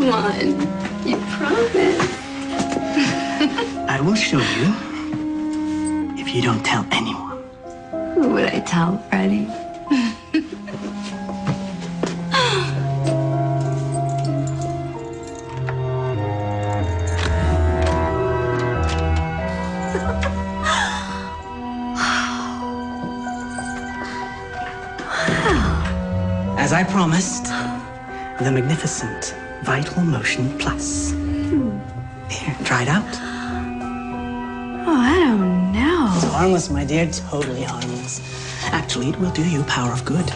Come on. You promise. I will show you if you don't tell anyone. Who would I tell, Freddie? As I promised, the magnificent Vital Motion Plus. Here, try it out. Oh, I don't know. It's harmless, my dear, totally harmless. Actually, it will do you power of good.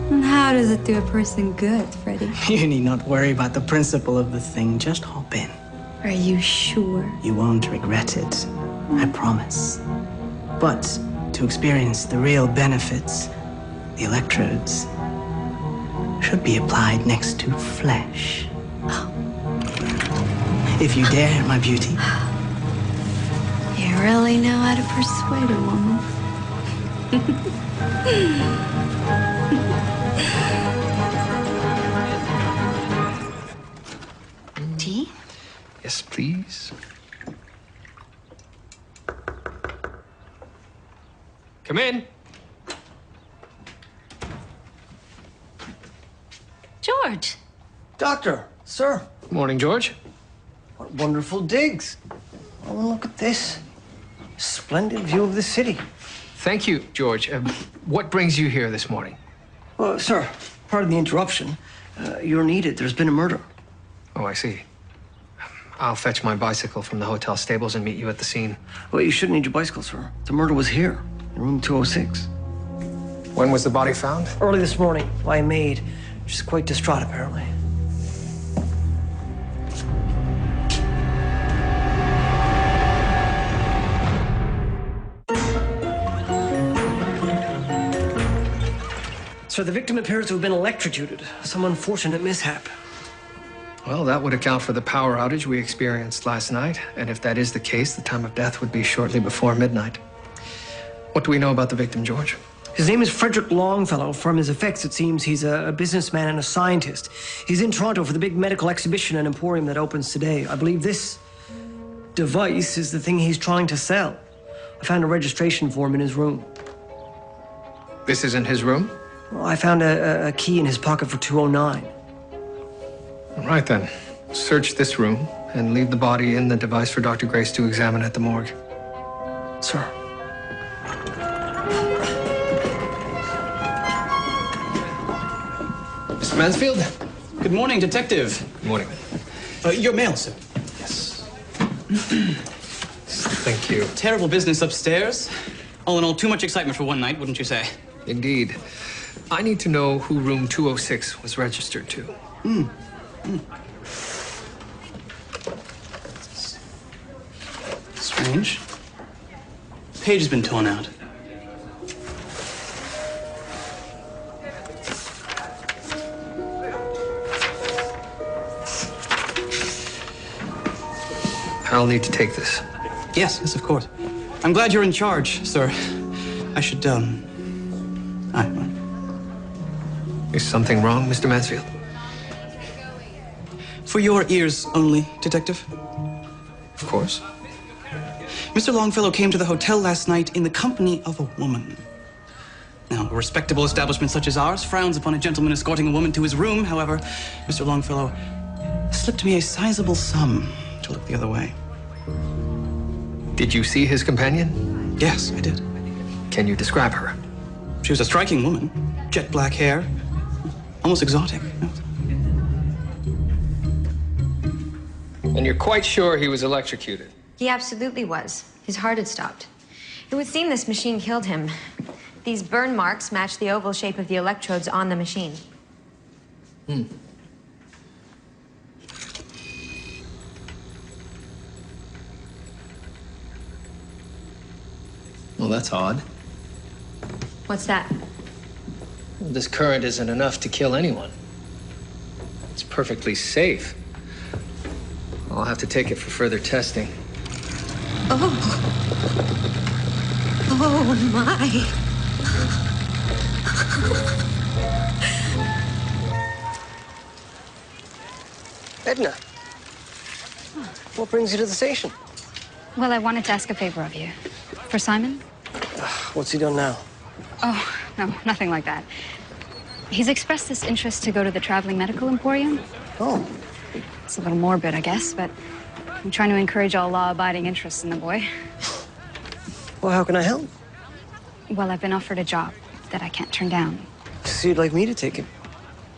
And how does it do a person good, Freddie? You need not worry about the principle of the thing. Just hop in. Are you sure? You won't regret it. I promise. But to experience the real benefits, the electrodes should be applied next to flesh. If you dare, my beauty. You really know how to persuade a woman. Tea? Yes, please. Come in. George. Doctor, sir. Morning, George. What wonderful digs. Oh, look at this. Splendid view of the city. Thank you, George. What brings you here this morning? Well, sir, pardon the interruption. You're needed. There's been a murder. Oh, I see. I'll fetch my bicycle from the hotel stables and meet you at the scene. Well, you shouldn't need your bicycle, sir. The murder was here, in room 206. When was the body found? Early this morning by a maid. She's quite distraught, apparently. Sir, the victim appears to have been electrocuted. Some unfortunate mishap. Well, that would account for the power outage we experienced last night. And if that is the case, the time of death would be shortly before midnight. What do we know about the victim, George? His name is Frederick Longfellow. From his effects, it seems he's a businessman and a scientist. He's in Toronto for the big medical exhibition and emporium that opens today. I believe this device is the thing he's trying to sell. I found a registration form in his room. This isn't his room? Well, I found a key in his pocket for 209. All right, then. Search this room and leave the body in the device for Dr. Grace to examine at the morgue. Sir. Mr. Mansfield? Good morning, Detective. Good morning. Your mail, sir. Yes. Thank you. Terrible business upstairs. All in all, too much excitement for one night, wouldn't you say? Indeed. I need to know who room 206 was registered to. Strange. Page has been torn out. I'll need to take this. Yes, of course. I'm glad you're in charge, sir. I should, Is something wrong, Mr. Mansfield? For your ears only, Detective. Of course. Mr. Longfellow came to the hotel last night in the company of a woman. Now, a respectable establishment such as ours frowns upon a gentleman escorting a woman to his room. However, Mr. Longfellow slipped me a sizable sum to look the other way. Did you see his companion? Yes, I did. Can you describe her? She was a striking woman. Jet black hair. Almost exotic. And you're quite sure he was electrocuted? He absolutely was. His heart had stopped. It would seem this machine killed him. These burn marks match the oval shape of the electrodes on the machine. Well, that's odd. What's that? This current isn't enough to kill anyone. It's perfectly safe. I'll have to take it for further testing. Oh. Oh, my. Edna, what brings you to the station? Well, I wanted to ask a favor of you. For Simon? What's he done now? Oh, no, nothing like that. He's expressed this interest to go to the traveling medical emporium. Oh. It's a little morbid, I guess, but I'm trying to encourage all law-abiding interests in the boy. Well, how can I help? Well, I've been offered a job that I can't turn down. So you'd like me to take it?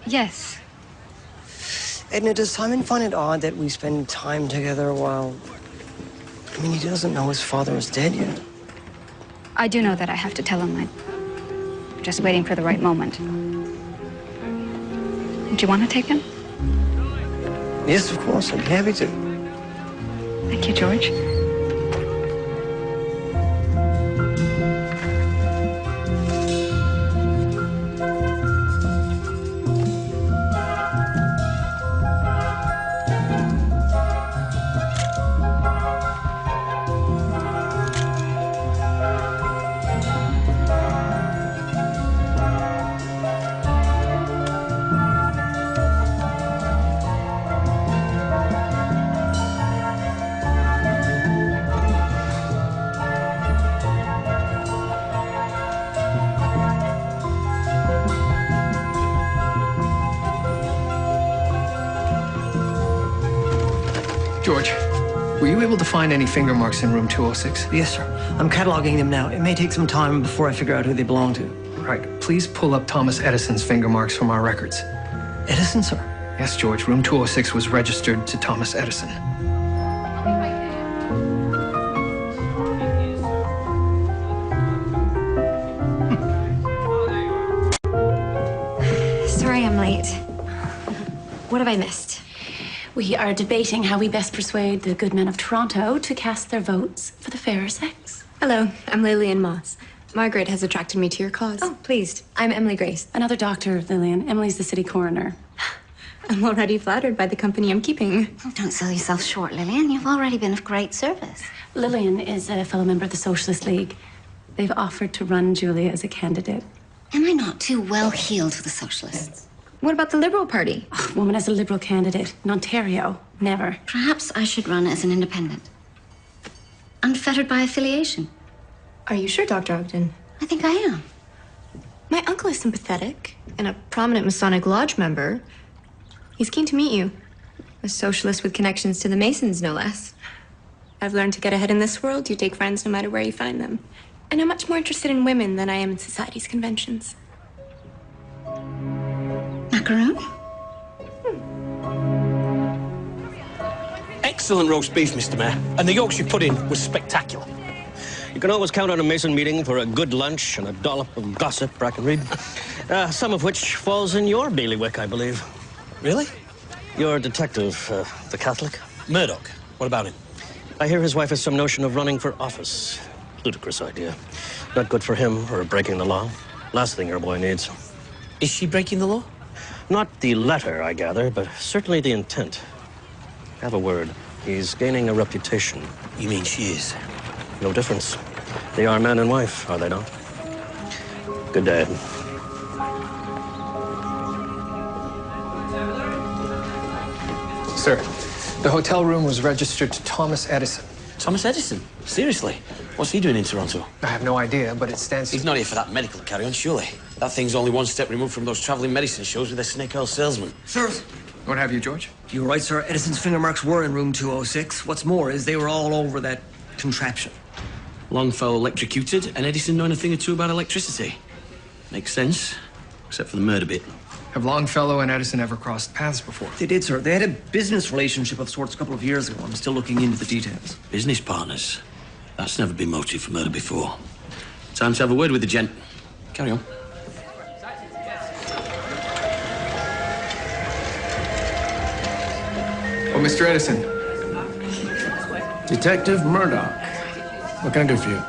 Yes. Edna, does Simon find it odd that we spend time together while... I mean, he doesn't know his father is dead yet. I do know that I have to tell him. I'm just waiting for the right moment. Do you want to take him? Yes, of course. I'd be happy to. Thank you, George. George, were you able to find any finger marks in room 206? Yes, sir. I'm cataloging them now. It may take some time before I figure out who they belong to. Right. Please pull up Thomas Edison's finger marks from our records. Edison, sir? Yes, George. Room 206 was registered to Thomas Edison. Sorry I'm late. What have I missed? We are debating how we best persuade the good men of Toronto to cast their votes for the fairer sex. Hello, I'm Lillian Moss. Margaret has attracted me to your cause. Oh, pleased. I'm Emily Grace. Another doctor, Lillian. Emily's the city coroner. I'm already flattered by the company I'm keeping. Oh, don't sell yourself short, Lillian. You've already been of great service. Lillian is a fellow member of the Socialist League. They've offered to run Julia as a candidate. Am I not too well-heeled for the Socialists? What about the Liberal Party? Oh, woman as a Liberal candidate in Ontario. Never. Perhaps I should run as an independent. Unfettered by affiliation. Are you sure, Dr. Ogden? I think I am. My uncle is sympathetic and a prominent Masonic Lodge member. He's keen to meet you. A socialist with connections to the Masons, no less. I've learned to get ahead in this world. You take friends no matter where you find them. And I'm much more interested in women than I am in society's conventions. Macaroon? Excellent roast beef, Mr. Mayor. And the Yorkshire pudding was spectacular. You can always count on a Mason meeting for a good lunch and a dollop of gossip, Brackenreed. Some of which falls in your bailiwick, I believe. Really? Your detective, the Catholic. Murdoch. What about him? I hear his wife has some notion of running for office. Ludicrous idea. Not good for him or breaking the law. Last thing your boy needs. Is she breaking the law? Not the letter, I gather, but certainly the intent. Have a word. He's gaining a reputation. You mean she is? No difference. They are man and wife, are they not? Good day. Sir, the hotel room was registered to Thomas Edison. Thomas Edison? Seriously? What's he doing in Toronto? I have no idea, but it stands to... He's not here for that medical carry-on, surely. That thing's only one step removed from those traveling medicine shows with their snake oil salesman. Sir. What have you, George? You're right, sir. Edison's finger marks were in room 206. What's more is they were all over that contraption. Longfellow electrocuted, and Edison knowing a thing or two about electricity. Makes sense, except for the murder bit. Have Longfellow and Edison ever crossed paths before? They did, sir. They had a business relationship of sorts a couple of years ago. I'm still looking into the details. Business partners? That's never been motive for murder before. Time to have a word with the gent. Carry on. Oh, Mr. Edison. Detective Μέρντοχ. What can I do for you?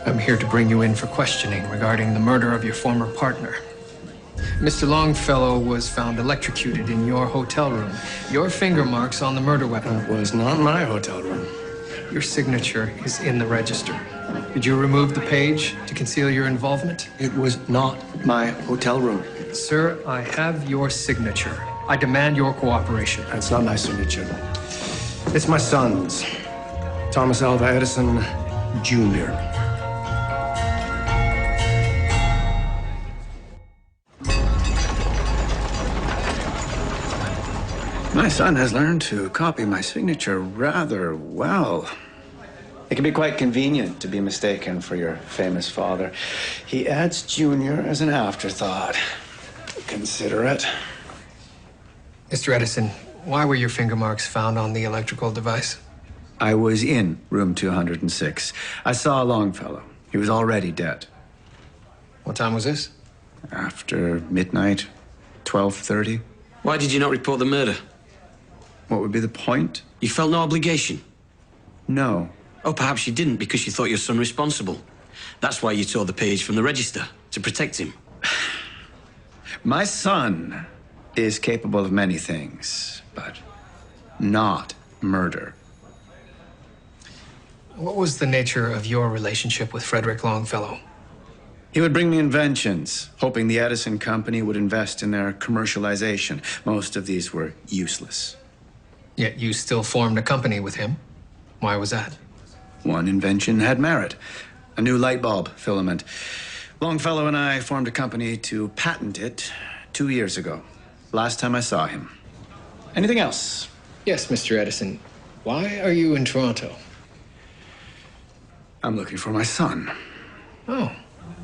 I'm here to bring you in for questioning regarding the murder of your former partner. Mr. Longfellow was found electrocuted in your hotel room. Your finger marks on the murder weapon. It was not my hotel room. Your signature is in the register. Did you remove the page to conceal your involvement? It was not my hotel room. Sir, I have your signature. I demand your cooperation. That's not my signature. It's my son's. Thomas Alva Edison, Jr. My son has learned to copy my signature rather well. It can be quite convenient to be mistaken for your famous father. He adds Junior as an afterthought. Consider it. Mr. Edison, why were your finger marks found on the electrical device? I was in room 206. I saw Longfellow. He was already dead. What time was this? After midnight, 12:30. Why did you not report the murder? What would be the point? You felt no obligation? No. Oh, perhaps you didn't because you thought your son responsible. That's why you tore the page from the register, to protect him. My son is capable of many things, but not murder. What was the nature of your relationship with Frederick Longfellow? He would bring me inventions, hoping the Edison Company would invest in their commercialization. Most of these were useless. Yet you still formed a company with him. Why was that? One invention had merit. A new light bulb filament. Longfellow and I formed a company to patent it 2 years ago. Last time I saw him. Anything else? Yes, Mr. Edison. Why are you in Toronto? I'm looking for my son. Oh,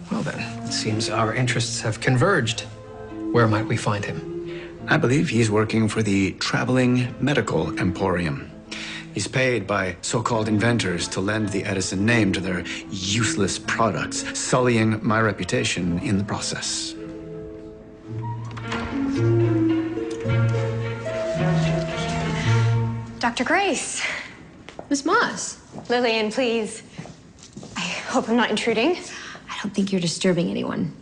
well then, it seems our interests have converged. Where might we find him? I believe he's working for the Traveling Medical Emporium. He's paid by so-called inventors to lend the Edison name to their useless products, sullying my reputation in the process. Dr. Grace. Miss Moss. Lillian, please. I hope I'm not intruding. I don't think you're disturbing anyone.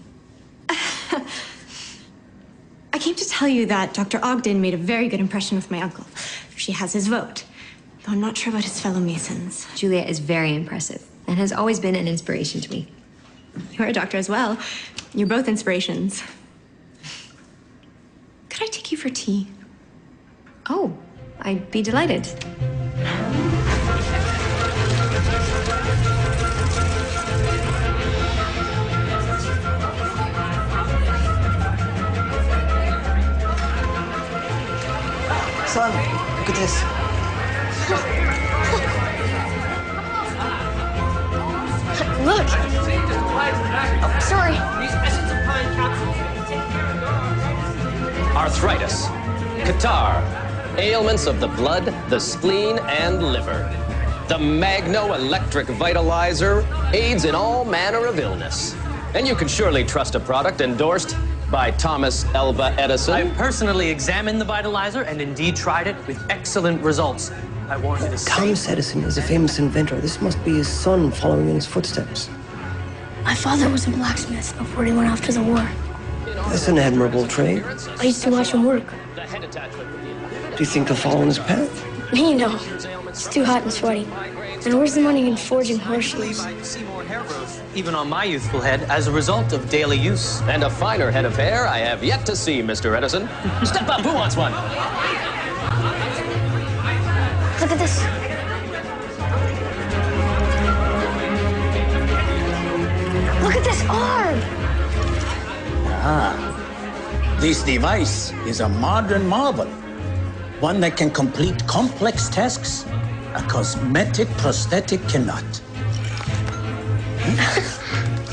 I came to tell you that Dr. Ogden made a very good impression with my uncle. She has his vote, though I'm not sure about his fellow Masons. Julia is very impressive and has always been an inspiration to me. You're a doctor as well. You're both inspirations. Could I take you for tea? Oh, I'd be delighted. Son, look at this. Look! Oh, sorry. Arthritis, catarrh, ailments of the blood, the spleen, and liver. The Magno-Electric Vitalizer aids in all manner of illness. And you can surely trust a product endorsed by Thomas Alva Edison. I personally examined the Vitalizer and indeed tried it with excellent results. I warned you to Thomas Edison is a famous inventor. This must be his son following in his footsteps. My father was a blacksmith before he went off to the war. That's an admirable trade. I used to watch him work. Do you think they'll follow in his path? You know, it's too hot and sweaty. And where's the money in forging horseshoes? even on my youthful head as a result of daily use. And a finer head of hair I have yet to see, Mr. Edison. Step up, who wants one? Look at this. Look at this arm! This device is a modern marvel. One that can complete complex tasks a cosmetic prosthetic cannot.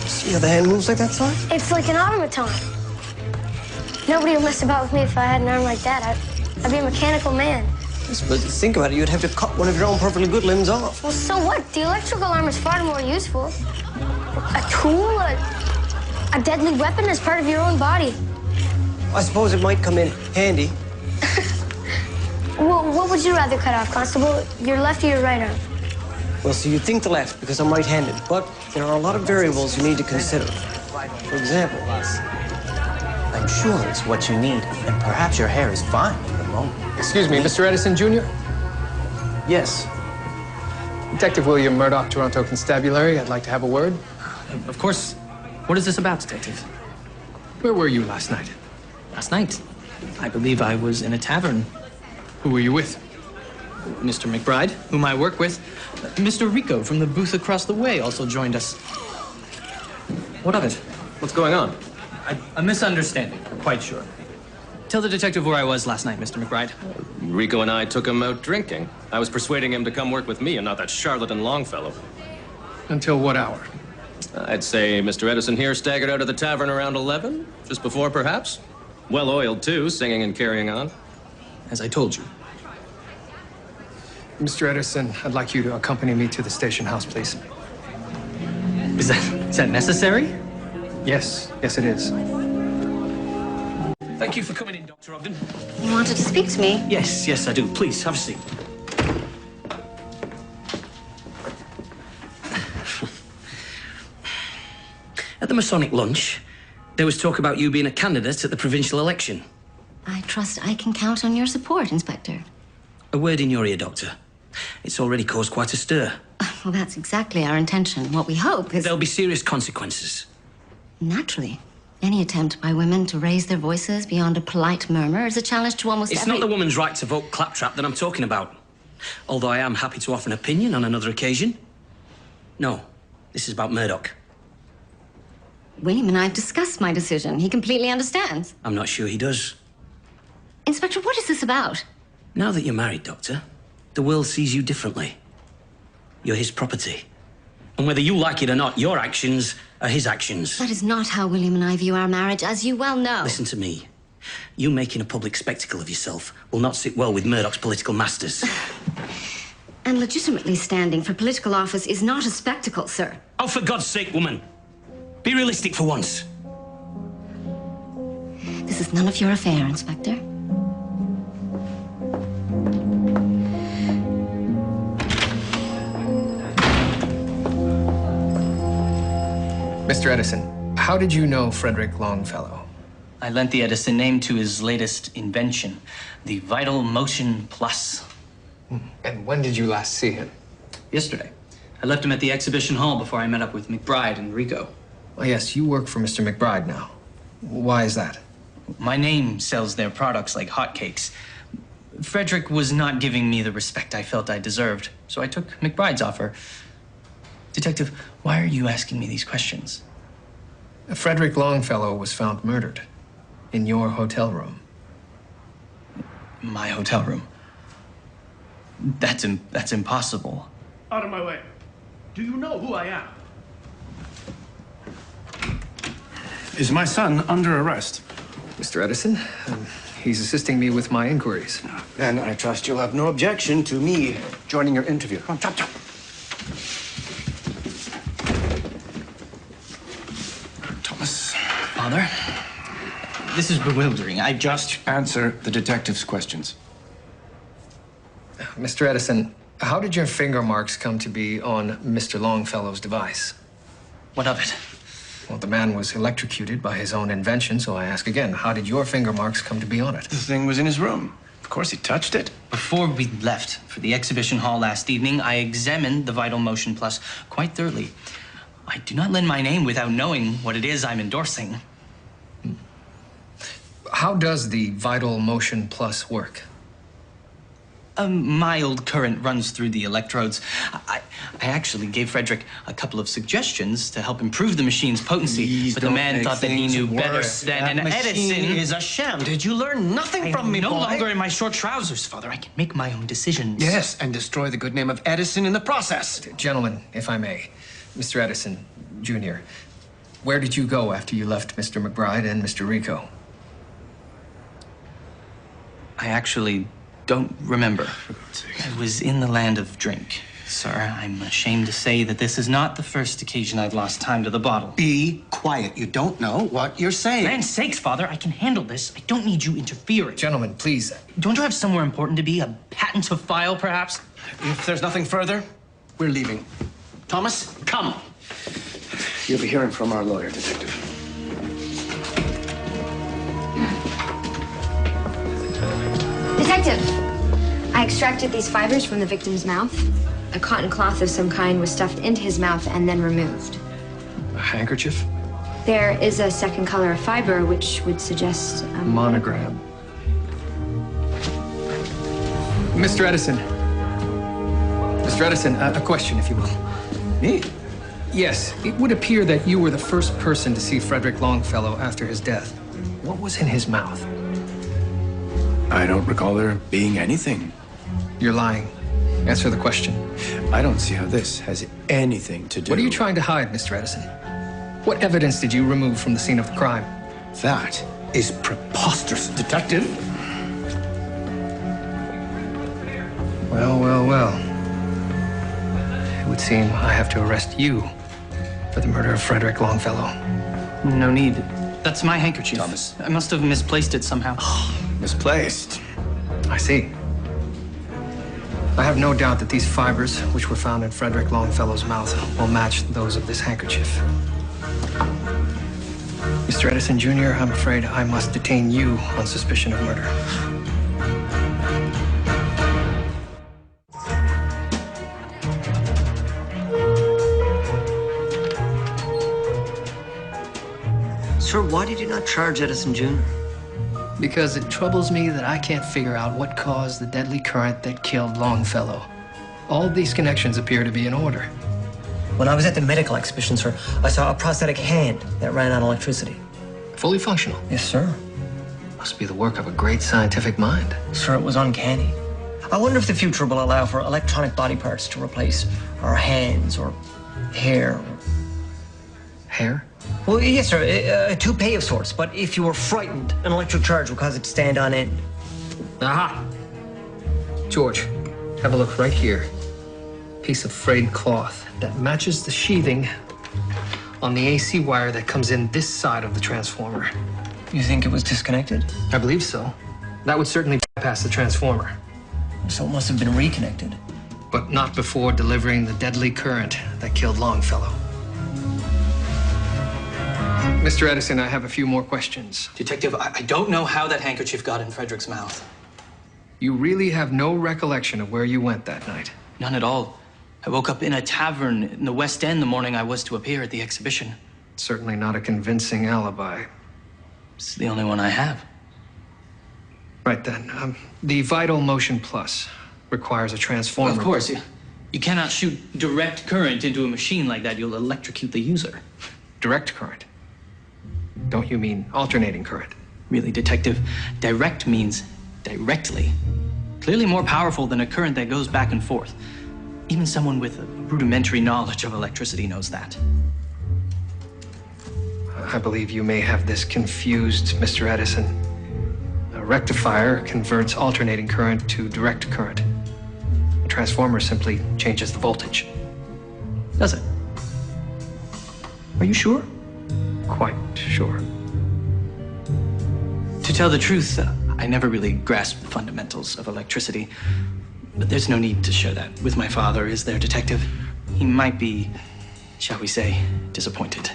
See how the hand moves like that, son? It's like an automaton. Nobody would mess about with me if I had an arm like that. I'd be a mechanical man. Yes, but think about it. You'd have to cut one of your own perfectly good limbs off. Well, so what? The electrical arm is far more useful. A tool, a deadly weapon as part of your own body. I suppose it might come in handy. Well, what would you rather cut off, Constable? Your left or your right arm? Well, so you think the left because I'm right-handed, but there are a lot of variables you need to consider. For example, I'm sure it's what you need, and perhaps your hair is fine for the moment. Excuse me, Mr. Edison, Jr.? Yes. Detective William Murdoch, Toronto Constabulary. I'd like to have a word. Of course. What is this about, Detective? Where were you last night? Last night, I believe I was in a tavern. Who were you with? Mr. McBride, whom I work with. Mr. Rico from the booth across the way also joined us. What of it? What's going on? A misunderstanding, I'm quite sure. Tell the detective where I was last night, Mr. McBride. Rico and I took him out drinking. I was persuading him to come work with me and not that charlatan Longfellow. Until what hour? I'd say Mr. Edison here staggered out of the tavern around 11, just before perhaps. Well-oiled too, singing and carrying on. As I told you. Mr. Edison, I'd like you to accompany me to the station house, please. Is that necessary? Yes, yes it is. Thank you for coming in, Dr. Ogden. You wanted to speak to me? Yes, I do. Please, have a seat. At the Masonic lunch, there was talk about you being a candidate at the provincial election. I trust I can count on your support, Inspector. A word in your ear, Doctor. It's already caused quite a stir. Well, that's exactly our intention. What we hope is... There'll be serious consequences. Naturally. Any attempt by women to raise their voices beyond a polite murmur is a challenge to almost It's every... not the woman's right to vote claptrap that I'm talking about. Although I am happy to offer an opinion on another occasion. No, this is about Murdoch. William and I have discussed my decision. He completely understands. I'm not sure he does. Inspector, what is this about? Now that you're married, Doctor, the world sees you differently. You're his property. And whether you like it or not, your actions are his actions. That is not how William and I view our marriage, as you well know. Listen to me. You making a public spectacle of yourself will not sit well with Murdoch's political masters. And legitimately standing for political office is not a spectacle, sir. Oh, for God's sake, woman. Be realistic for once. This is none of your affair, Inspector. Mr. Edison, how did you know Frederick Longfellow? I lent the Edison name to his latest invention, the Vital Motion Plus. And when did you last see him? Yesterday. I left him at the exhibition hall before I met up with McBride and Rico. Well, yes, you work for Mr. McBride now. Why is that? My name sells their products like hotcakes. Frederick was not giving me the respect I felt I deserved, so I took McBride's offer. Detective, why are you asking me these questions? Frederick Longfellow was found murdered in your hotel room. My hotel room? That's impossible. Out of my way. Do you know who I am? Is my son under arrest? Mr. Edison, he's assisting me with my inquiries. Then I trust you'll have no objection to me joining your interview. Come on, chop, chop. Thomas. Father? This is bewildering. I just answer the detective's questions. Mr. Edison, how did your finger marks come to be on Mr. Longfellow's device? What of it? Well, the man was electrocuted by his own invention, so I ask again, how did your finger marks come to be on it? The thing was in his room. Of course he touched it. Before we left for the exhibition hall last evening, I examined the Vital Motion Plus quite thoroughly. I do not lend my name without knowing what it is I'm endorsing. How does the Vital Motion Plus work? A mild current runs through the electrodes. I actually gave Frederick a couple of suggestions to help improve the machine's potency, but the man thought that he knew better than an Edison. Is a sham. Did you learn nothing from me, no boy? longer in my short trousers, Father. I can make my own decisions. Yes, and destroy the good name of Edison in the process. Gentlemen, if I may, Mr. Edison, Jr., where did you go after you left Mr. McBride and Mr. Rico? I actually don't remember. I was in the land of drink. Sir, I'm ashamed to say that this is not the first occasion I've lost time to the bottle. Be quiet. You don't know what you're saying. Man's sakes, Father, I can handle this. I don't need you interfering. Gentlemen, please. Don't you have somewhere important to be? A patent to file, perhaps? If there's nothing further, we're leaving. Thomas, come. You'll be hearing from our lawyer, Detective. Detective! I extracted these fibers from the victim's mouth. A cotton cloth of some kind was stuffed into his mouth and then removed. A handkerchief? There is a second color of fiber, which would suggest a monogram. Mr. Edison. Mr. Edison, a question, if you will. Me? Yes, it would appear that you were the first person to see Frederick Longfellow after his death. What was in his mouth? I don't recall there being anything. You're lying. Answer the question. I don't see how this has anything to do... What are you trying to hide, Mr. Edison? What evidence did you remove from the scene of the crime? That is preposterous, Detective. Well. It would seem I have to arrest you for the murder of Frederick Longfellow. No need. That's my handkerchief. Thomas. I must have misplaced it somehow. Misplaced? I see. I have no doubt that these fibers, which were found in Frederick Longfellow's mouth, will match those of this handkerchief. Mr. Edison, Jr., I'm afraid I must detain you on suspicion of murder. Sir, why did you not charge Edison, Jr.? Because it troubles me that I can't figure out what caused the deadly current that killed Longfellow. All these connections appear to be in order. When I was at the medical exhibition, sir, I saw a prosthetic hand that ran on electricity. Fully functional? Yes, sir. Must be the work of a great scientific mind. Sir, it was uncanny. I wonder if the future will allow for electronic body parts to replace our hands or hair. Hair? Well, yes, sir, a toupee of sorts, but if you were frightened, an electric charge would cause it to stand on end. Aha! George, have a look right here. Piece of frayed cloth that matches the sheathing on the AC wire that comes in this side of the transformer. You think it was disconnected? I believe so. That would certainly bypass the transformer. So it must have been reconnected. But not before delivering the deadly current that killed Longfellow. Mr. Edison, I have a few more questions. Detective, I don't know how that handkerchief got in Frederick's mouth. You really have no recollection of where you went that night? None at all. I woke up in a tavern in the West End the morning I was to appear at the exhibition. Certainly not a convincing alibi. It's the only one I have. Right then. The Vital Motion Plus requires a transformer. Well, of course. You cannot shoot direct current into a machine like that. You'll electrocute the user. Direct current? Don't you mean alternating current? Really, Detective, direct means directly. Clearly more powerful than a current that goes back and forth. Even someone with a rudimentary knowledge of electricity knows that. I believe you may have this confused, Mr. Edison. A rectifier converts alternating current to direct current. A transformer simply changes the voltage. Does it? Are you sure? Quite sure. To tell the truth, I never really grasped fundamentals of electricity. But there's no need to share that with my father, is there, Detective? He might be, shall we say, disappointed.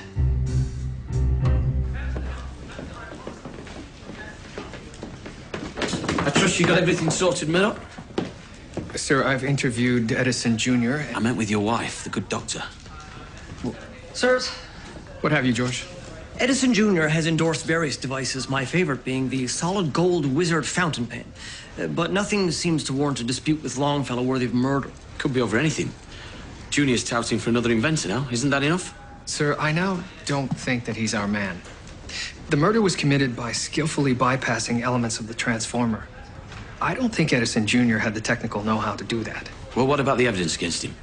I trust you got everything sorted, Murdoch? Sir, I've interviewed Edison, Jr. I meant with your wife, the good doctor. Sirs? What have you, George? Edison, Jr. has endorsed various devices, my favorite being the solid gold wizard fountain pen. But nothing seems to warrant a dispute with Longfellow worthy of murder. Could be over anything. Junior's touting for another inventor now. Isn't that enough? Sir, I now don't think that he's our man. The murder was committed by skillfully bypassing elements of the transformer. I don't think Edison, Jr. had the technical know-how to do that. Well, what about the evidence against him?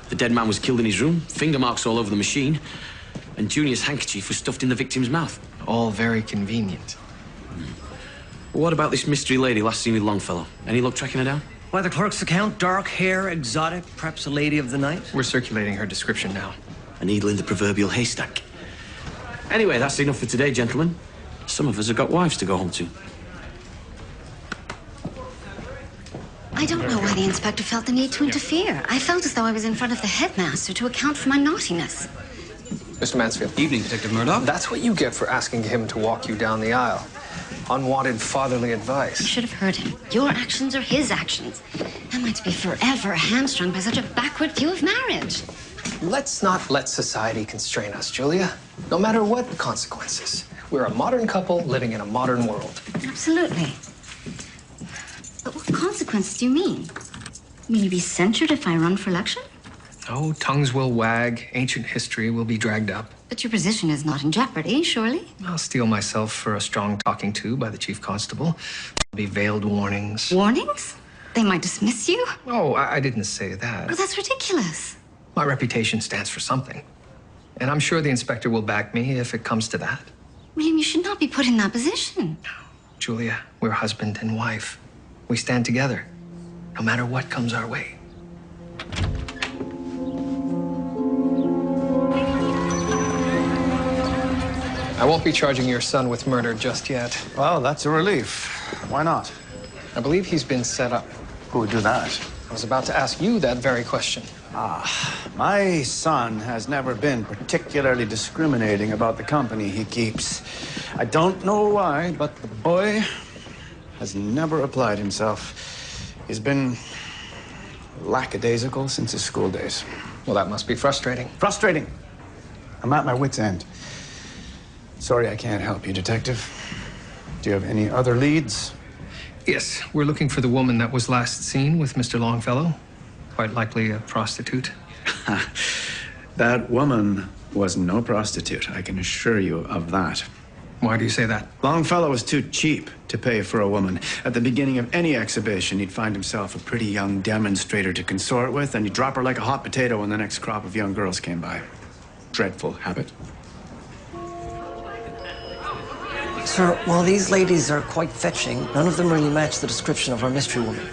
The dead man was killed in his room, finger marks all over the machine, and Junior's handkerchief was stuffed in the victim's mouth. All very convenient. Well, what about this mystery lady last seen with Longfellow? Any luck tracking her down? By the clerk's account, dark hair, exotic, perhaps a lady of the night. We're circulating her description now. A needle in the proverbial haystack. Anyway, that's enough for today, gentlemen. Some of us have got wives to go home to. I don't know why the inspector felt the need to interfere. I felt as though I was in front of the headmaster to account for my naughtiness. Mr. Mansfield. Evening, Detective Μέρντοχ. That's what you get for asking him to walk you down the aisle. Unwanted fatherly advice. You should have heard him. Your actions are his actions. I might be forever hamstrung by such a backward view of marriage. Let's not let society constrain us, Julia. No matter what the consequences. We're a modern couple living in a modern world. Absolutely. But what consequences do you mean? You mean you'd be censured if I run for election? Oh, tongues will wag. Ancient history will be dragged up. But your position is not in jeopardy, surely? I'll steel myself for a strong talking to by the chief constable. There'll be veiled warnings. Warnings? They might dismiss you? Oh, I didn't say that. Well, that's ridiculous. My reputation stands for something. And I'm sure the inspector will back me if it comes to that. William, you should not be put in that position. Julia, we're husband and wife. We stand together, no matter what comes our way. I won't be charging your son with murder just yet. Well, that's a relief. Why not? I believe he's been set up. Who would do that? I was about to ask you that very question. My son has never been particularly discriminating about the company he keeps. I don't know why, but the boy has never applied himself. He's been lackadaisical since his school days. Well, that must be frustrating. Frustrating. I'm at my wit's end. Sorry I can't help you, Detective. Do you have any other leads? Yes, we're looking for the woman that was last seen with Mr. Longfellow. Quite likely a prostitute. That woman was no prostitute, I can assure you of that. Why do you say that? Longfellow was too cheap to pay for a woman. At the beginning of any exhibition, he'd find himself a pretty young demonstrator to consort with, and he'd drop her like a hot potato when the next crop of young girls came by. Dreadful habit. Sir, while these ladies are quite fetching, none of them really match the description of our mystery woman.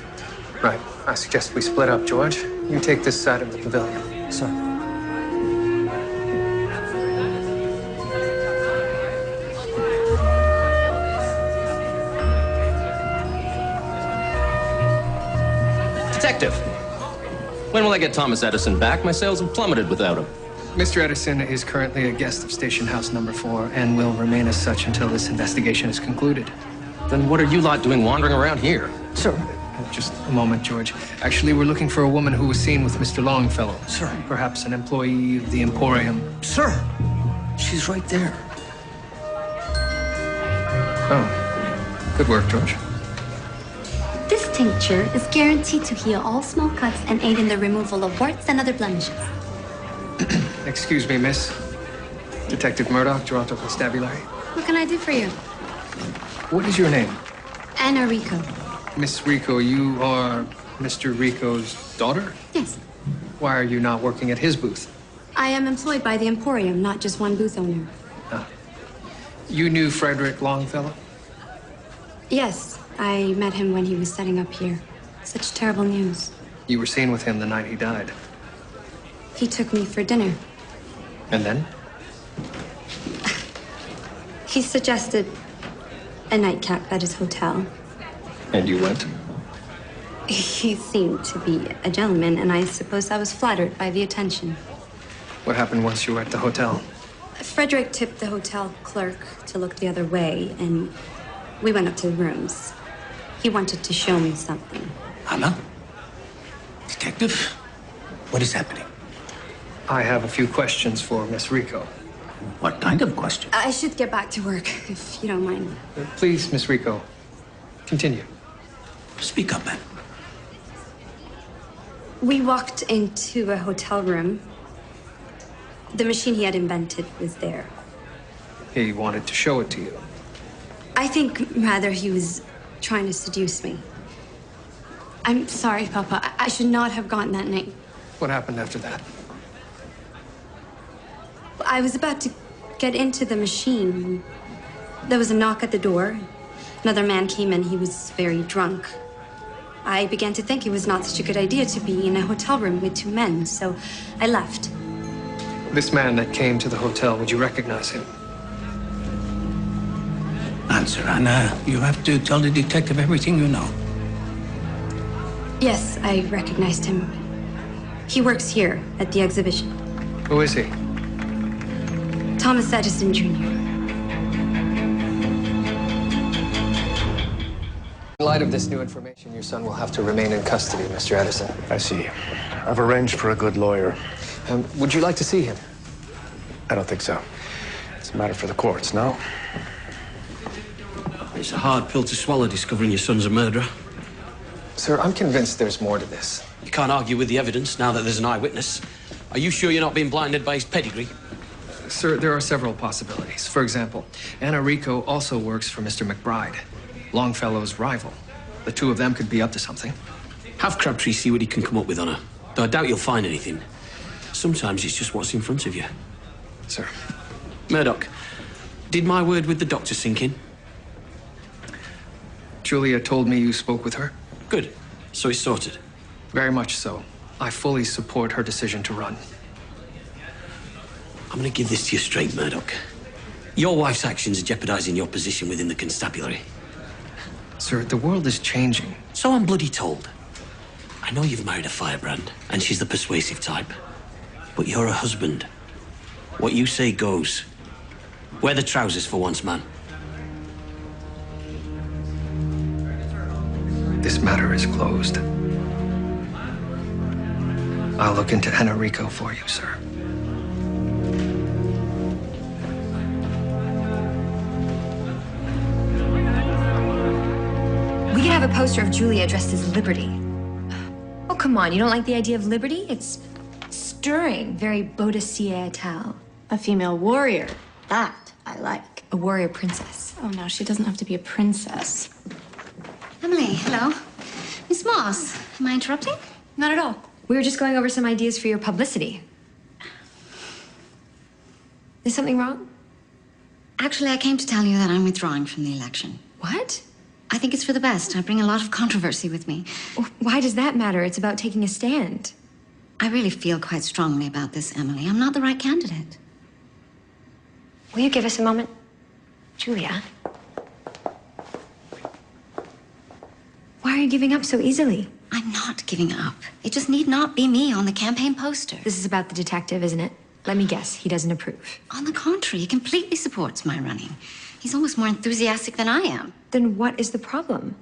Right. I suggest we split up, George. You take this side of the pavilion. Sir. Detective, when will I get Thomas Έντισον back? My sales have plummeted without him. Mr. Έντisson is currently a guest of Station House number 4 and will remain as such until this investigation is concluded. Then what are you lot doing wandering around here? Sir. Just a moment, George. Actually, we're looking for a woman who was seen with Mr. Longfellow. Sir. Perhaps an employee of the Emporium. Sir, she's right there. Oh, good work, George. This tincture is guaranteed to heal all small cuts and aid in the removal of warts and other blemishes. Excuse me, miss. Detective Μέρντοχ, Toronto Constabulary. What can I do for you? What is your name? Anna Rico. Miss Rico, you are Mr. Rico's daughter? Yes. Why are you not working at his booth? I am employed by the Emporium, not just one booth owner. You knew Frederick Longfellow? Yes, I met him when he was setting up here. Such terrible news. You were seen with him the night he died. He took me for dinner. And then? He suggested a nightcap at his hotel. And you went? He seemed to be a gentleman, and I suppose I was flattered by the attention. What happened once you were at the hotel? Frederick tipped the hotel clerk to look the other way, and we went up to the rooms. He wanted to show me something. Anna? Detective? What is happening? I have a few questions for Miss Rico. What kind of question? I should get back to work, if you don't mind. Please, Miss Rico, continue. Speak up, man. We walked into a hotel room. The machine he had invented was there. He wanted to show it to you. I think rather he was trying to seduce me. I'm sorry, Papa. I should not have gone that night. What happened after that? I was about to get into the machine. There was a knock at the door. Another man came in. He was very drunk. I began to think it was not such a good idea to be in a hotel room with two men, so I left. This man that came to the hotel, would you recognize him? Answer, Anna. You have to tell the detective everything you know. Yes, I recognized him. He works here at the exhibition. Who is he? Thomas Έντisson, Jr. In light of this new information, your son will have to remain in custody, Mr. Έντisson. I see. I've arranged for a good lawyer. Would you like to see him? I don't think so. It's a matter for the courts, no? It's a hard pill to swallow, discovering your son's a murderer. Sir, I'm convinced there's more to this. You can't argue with the evidence now that there's an eyewitness. Are you sure you're not being blinded by his pedigree? Sir, there are several possibilities. For example, Anna Rico also works for Mr. McBride, Longfellow's rival. The two of them could be up to something. Have Crabtree see what he can come up with on her. Though I doubt you'll find anything. Sometimes it's just what's in front of you. Sir. Murdoch, did my word with the doctor sink in? Julia told me you spoke with her. Good. So it's sorted. Very much so. I fully support her decision to run. I'm going to give this to you straight, Murdoch. Your wife's actions are jeopardizing your position within the constabulary. Sir, the world is changing. So I'm bloody told. I know you've married a firebrand, and she's the persuasive type. But you're a husband. What you say goes. Wear the trousers for once, man. This matter is closed. I'll look into Anna Rico for you, sir. We could have a poster of Julia dressed as Liberty. Oh, come on. You don't like the idea of Liberty? It's stirring, very Bodicea-tal. A female warrior. That I like. A warrior princess. Oh, no, she doesn't have to be a princess. Emily, hello. Miss Moss, am I interrupting? Not at all. We were just going over some ideas for your publicity. Is something wrong? Actually, I came to tell you that I'm withdrawing from the election. What? I think it's for the best. I bring a lot of controversy with me. Why does that matter? It's about taking a stand. I really feel quite strongly about this, Emily. I'm not the right candidate. Will you give us a moment? Julia? Why are you giving up so easily? I'm not giving up. It just need not be me on the campaign poster. This is about the detective, isn't it? Let me guess, he doesn't approve. On the contrary, he completely supports my running. He's almost more enthusiastic than I am. Then what is the problem?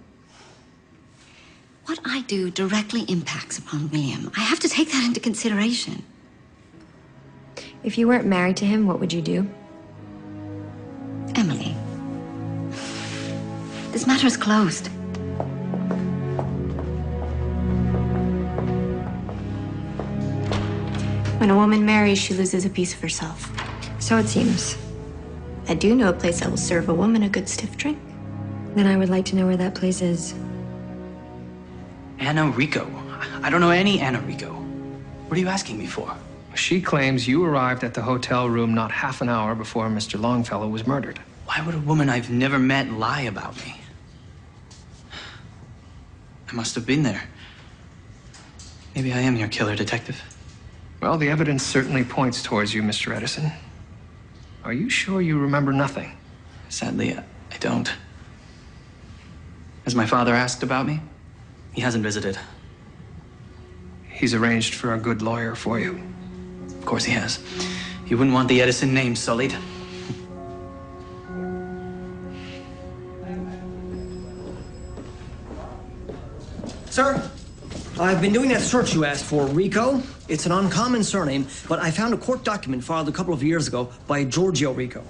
What I do directly impacts upon William. I have to take that into consideration. If you weren't married to him, what would you do? Emily, this matter is closed. When a woman marries, she loses a piece of herself. So it seems. I do know a place that will serve a woman a good stiff drink. Then I would like to know where that place is. Anna Rico. I don't know any Anna Rico. What are you asking me for? She claims you arrived at the hotel room not half an hour before Mr. Longfellow was murdered. Why would a woman I've never met lie about me? I must have been there. Maybe I am your killer, detective. Well, the evidence certainly points towards you, Mr. Edison. Are you sure you remember nothing? Sadly, I don't. Has my father asked about me? He hasn't visited. He's arranged for a good lawyer for you. Of course he has. He wouldn't want the Edison name sullied. Sir, I've been doing that search you asked for, Rico. It's an uncommon surname, but I found a court document filed a couple of years ago by Giorgio Rico.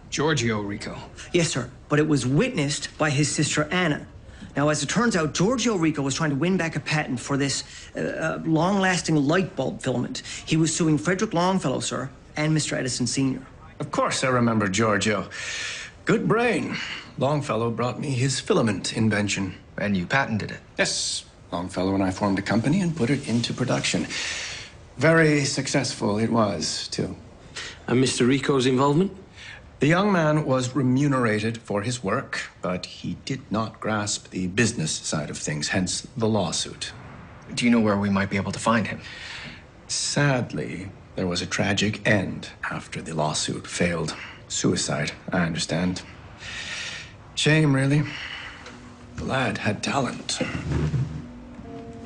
Giorgio Rico? Yes, sir, but it was witnessed by his sister Anna. Now, as it turns out, Giorgio Rico was trying to win back a patent for this long-lasting light bulb filament. He was suing Frederick Longfellow, sir, and Mr. Edison Sr. Of course I remember Giorgio. Good brain. Longfellow brought me his filament invention. And you patented it? Yes. Longfellow and I formed a company and put it into production. Very successful it was, too. And Mr. Rico's involvement? The young man was remunerated for his work, but he did not grasp the business side of things, hence the lawsuit. Do you know where we might be able to find him? Sadly, there was a tragic end after the lawsuit failed. Suicide, I understand. Shame, really. The lad had talent.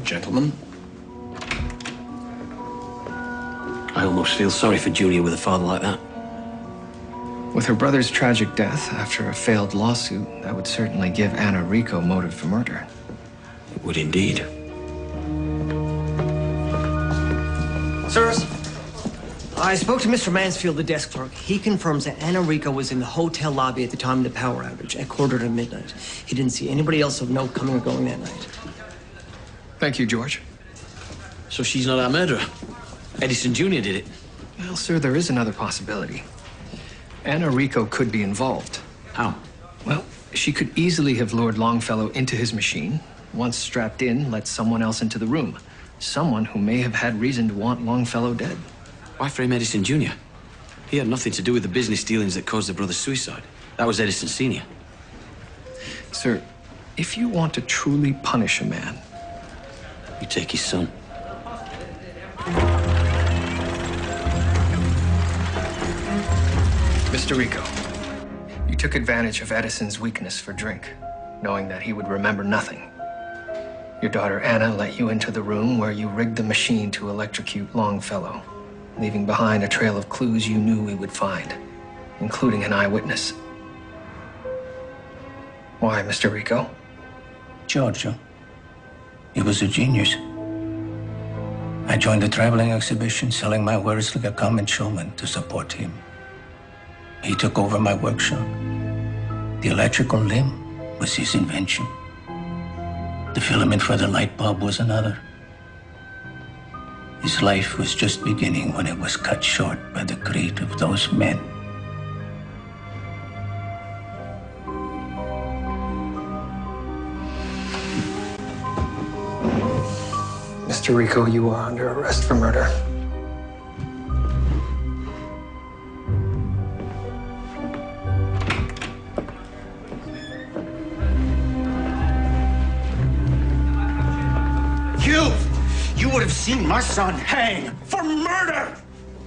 Gentlemen. I almost feel sorry for Julia with a father like that. With her brother's tragic death after a failed lawsuit, that would certainly give Anna Rico motive for murder. It would indeed. Sirs, I spoke to Mr. Mansfield, the desk clerk. He confirms that Anna Rico was in the hotel lobby at the time of the power outage at 1:45. He didn't see anybody else of note coming or going that night. Thank you, George. So she's not our murderer. Edison Jr. did it. Well, sir, there is another possibility. Anna Rico could be involved. How? Well, she could easily have lured Longfellow into his machine. Once strapped in, let someone else into the room. Someone who may have had reason to want Longfellow dead. Why frame Edison Jr.? He had nothing to do with the business dealings that caused the brother's suicide. That was Edison Sr. Sir, if you want to truly punish a man, you take his son. Mr. Rico, you took advantage of Edison's weakness for drink, knowing that he would remember nothing. Your daughter Anna let you into the room where you rigged the machine to electrocute Longfellow, leaving behind a trail of clues you knew we would find, including an eyewitness. Why, Mr. Rico? Giorgio, he was a genius. I joined a traveling exhibition selling my wares like a common showman to support him. He took over my workshop. The electrical limb was his invention. The filament for the light bulb was another. His life was just beginning when it was cut short by the greed of those men. Mr. Rico, you are under arrest for murder. You would have seen my son hang for murder!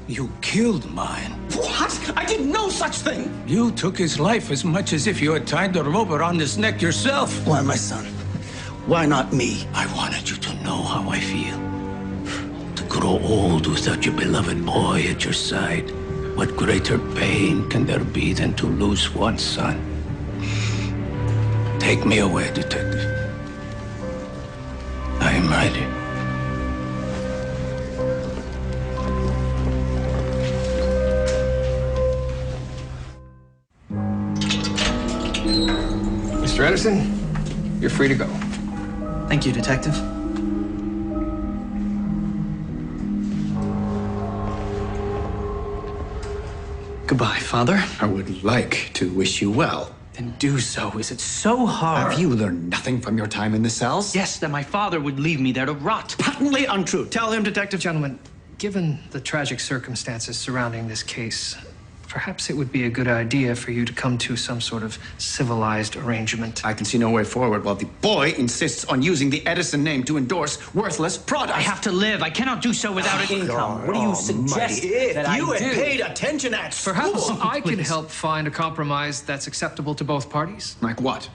You killed mine. What? I did no such thing! You took his life as much as if you had tied the rope around his neck yourself. Why my son? Why not me? I wanted you to know how I feel. To grow old without your beloved boy at your side. What greater pain can there be than to lose one son? Take me away, detective. I am ready. Mr. Edison, you're free to go. Thank you, Detective. Goodbye, Father. I would like to wish you well. Then do so. Is it so hard? Have you learned nothing from your time in the cells? Yes, that my father would leave me there to rot. Patently untrue. Tell him, Detective. Gentlemen, given the tragic circumstances surrounding this case, perhaps it would be a good idea for you to come to some sort of civilized arrangement. I can see no way forward while the boy insists on using the Edison name to endorse worthless products. I have to live. I cannot do so without an income. What do you suggest that you I had do? paid attention at school. Perhaps I can help find a compromise that's acceptable to both parties. Like what?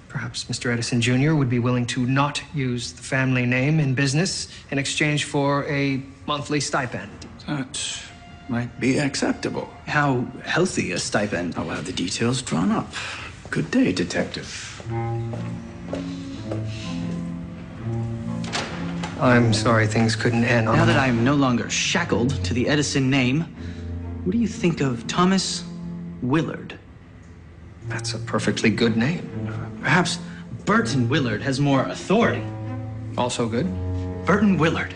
Perhaps Mr. Edison Jr. would be willing to not use the family name in business in exchange for a monthly stipend. That might be acceptable. How healthy a stipend? I'll have the details drawn up. Good day, Detective. I'm sorry things couldn't end on Now that I'm no longer shackled to the Edison name, what do you think of Thomas Willard? That's a perfectly good name. Perhaps Burton Willard has more authority. Also good. Burton Willard.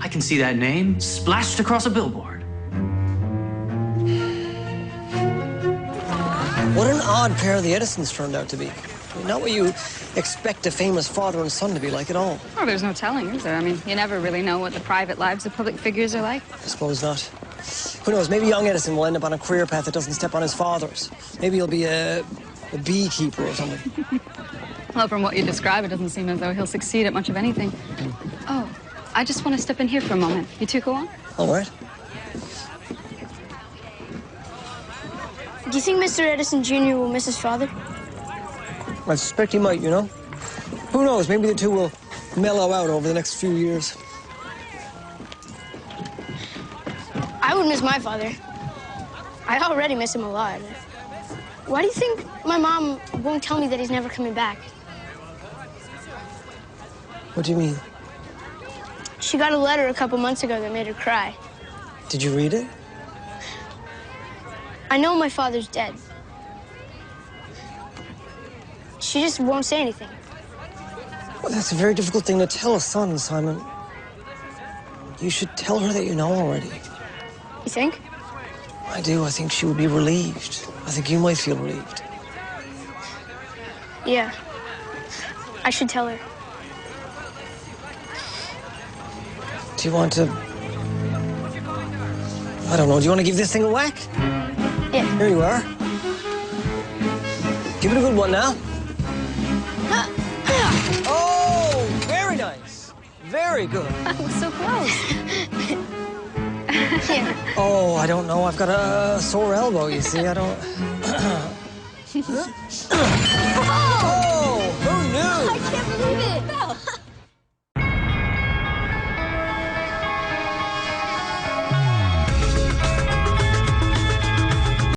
I can see that name splashed across a billboard. What an odd pair the Edisons turned out to be. Not what you expect a famous father and son to be like at all. Oh, there's no telling, is there? I mean, you never really know what the private lives of public figures are like. I suppose not. Who knows, maybe young Edison will end up on a career path that doesn't step on his father's. Maybe he'll be a beekeeper or something. Well, from what you describe, it doesn't seem as though he'll succeed at much of anything. Oh, I just want to step in here for a moment. You two go on? All right. Do you think Mr. Edison Jr. will miss his father? I suspect he might, you know. Who knows, maybe the two will mellow out over the next few years. I would miss my father. I already miss him a lot. Why do you think my mom won't tell me that he's never coming back? What do you mean? She got a letter a couple months ago that made her cry. Did you read it? I know my father's dead. She just won't say anything. Well, that's a very difficult thing to tell a son, Simon. You should tell her that you know already. You think? I do. I think she would be relieved. I think you might feel relieved. Yeah. I should tell her. Do you want to... I don't know. Do you want to give this thing a whack? Yeah. Here you are. Give it a good one now. Oh, very nice. Very good. I was so close. Yeah. Oh, I don't know. I've got a sore elbow, you see. I don't...